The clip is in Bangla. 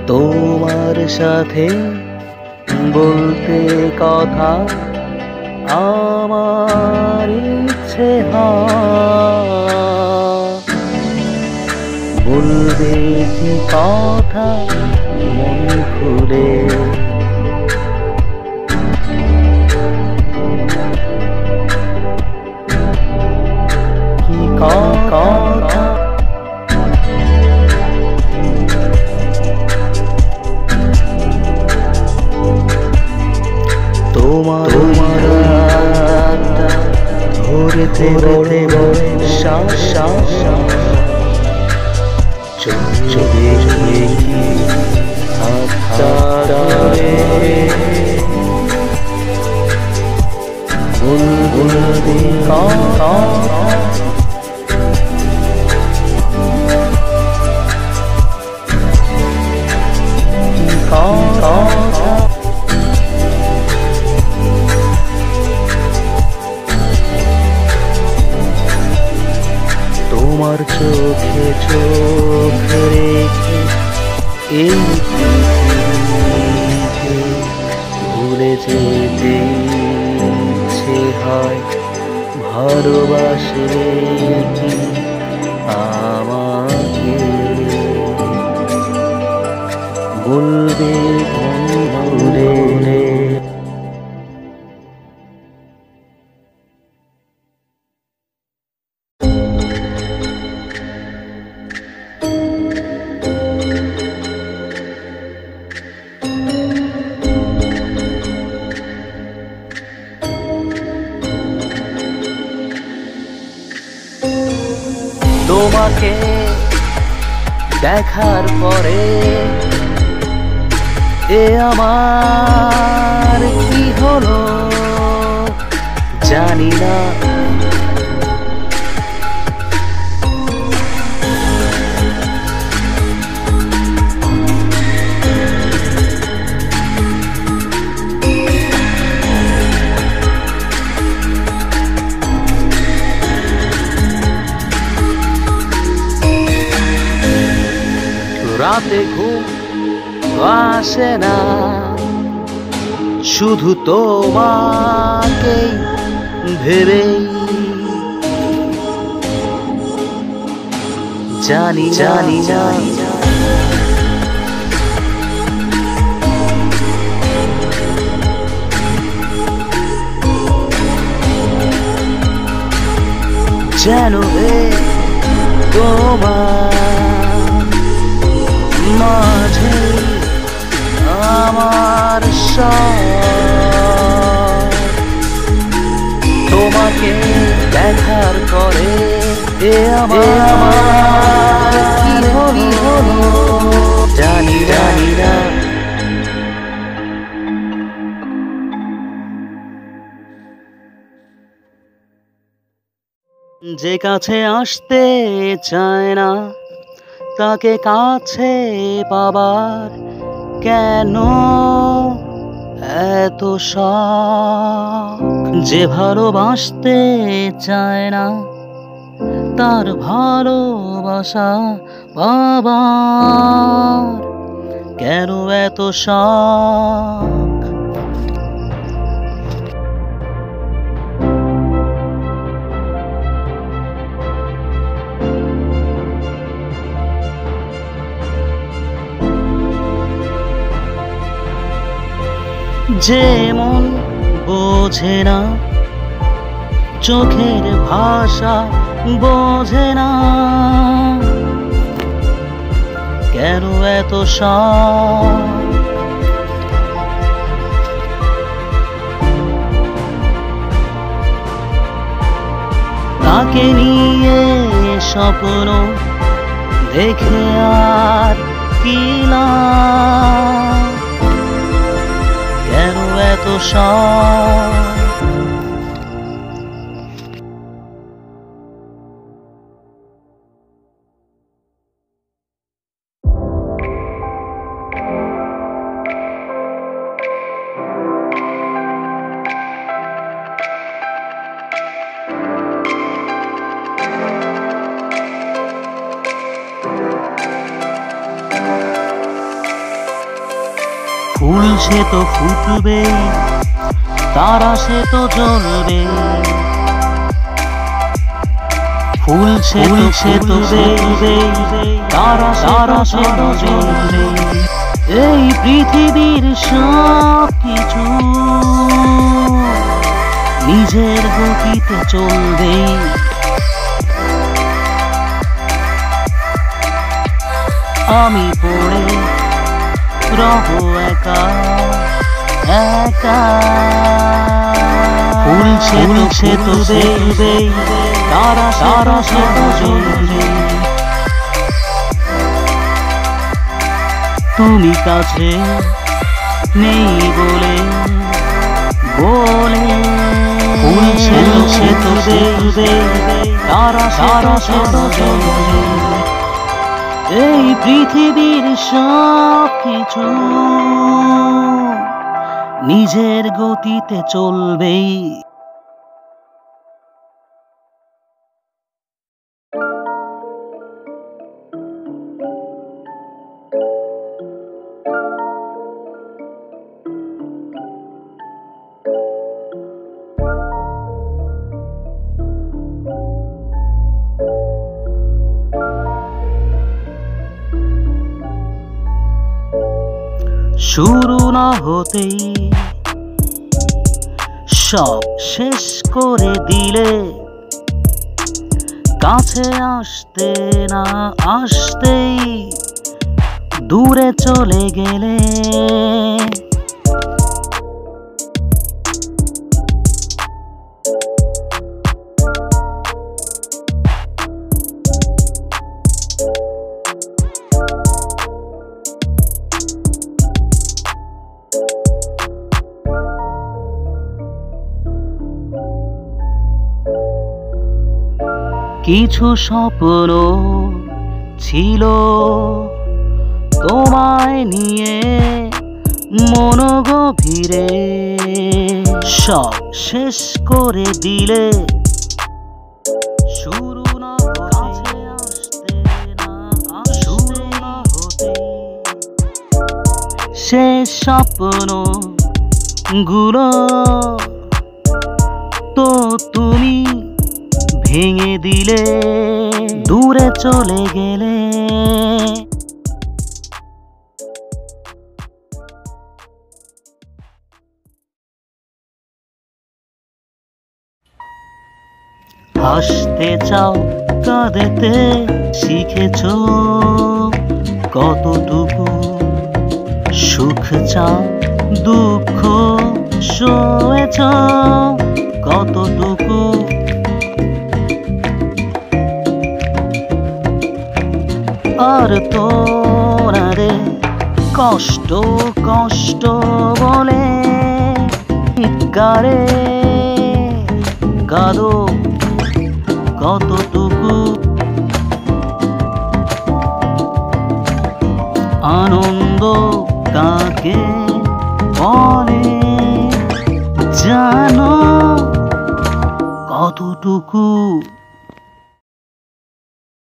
তোমার সাথে বলতে কথা আমার ইচ্ছে হয়, বলবে কি কথা মন খুলে। কি কথা তোমার ধরেতে বড় শ্বাস চোখে কি হাতটারে বলবে কথা তোমার চোখে চোখ রেখে এই পৃথিবীকে ভুলে যেতে ইচ্ছে হয়। ভালোবাসলে কি আমাকে বলবে বলে। তোমাকে দেখার পরে এ আমার কি হলো জানি না। রাতে ঘুম আসে না শুধু তোমাকেই ভেবেই, জানি জানি জানি যেন তোমার মাঝে আমার সব। তোমাকে দেখার পরে এ আমার কি হলো জানি জানি না। যে কাছে আসতে চায় না তাকে কাছে পাবার কেন এত শখ? যে ভালোবাসতে চায় না তার ভালোবাসা পাবার কেন এত শখ? যেমন বোঝে না চোখের ভাষা বোঝে না কেন এত শখ? তাকে নিয়ে স্বপ্ন দেখে আর কি লাভ? কেন এত শখ? সে তো ফুটবে, তারা সে তো জ্বলবে, ফুল সে তো জ্বলবে, তারা সে তো জ্বলবে। এই পৃথিবীর সব কিছু নিজের গতিতে চলবে। আমি পড়ে রব একা একা। ফুল সে তো জ্বলবে, তারা সে তো জ্বলবে। তুমি কাছে নেই বলে ফুল সে তো জ্বলবে, তারা সে তো জ্বলবে। এই পৃথিবীর সব কিছু নিজের গতিতে চলবেই। শুরু না হতেই সব শেষ করে দিলে, কাছে আসতে না আসতেই দূরে চলে গেলে। কিছু স্বপ্ন ছিল তোমায় নিয়ে মন গভীরে, সব শেষ করে দিলে। শুরু না কাছে আসতে না শুরু না হতে শেষ স্বপ্ন গুলো তো তুমি ভেঙে দিলে, দূরে চলে গেলে। হাসতে চাও, কাঁদতে শিখেছ, কতটুকু সুখ চাও, দুঃখ সয়েছ কতটুকু। আর তোরা রে কষ্ট কষ্ট বলে চিৎকারে কাঁদো কতটুকু। আনন্দ কাকে বলে জানো কতটুকু।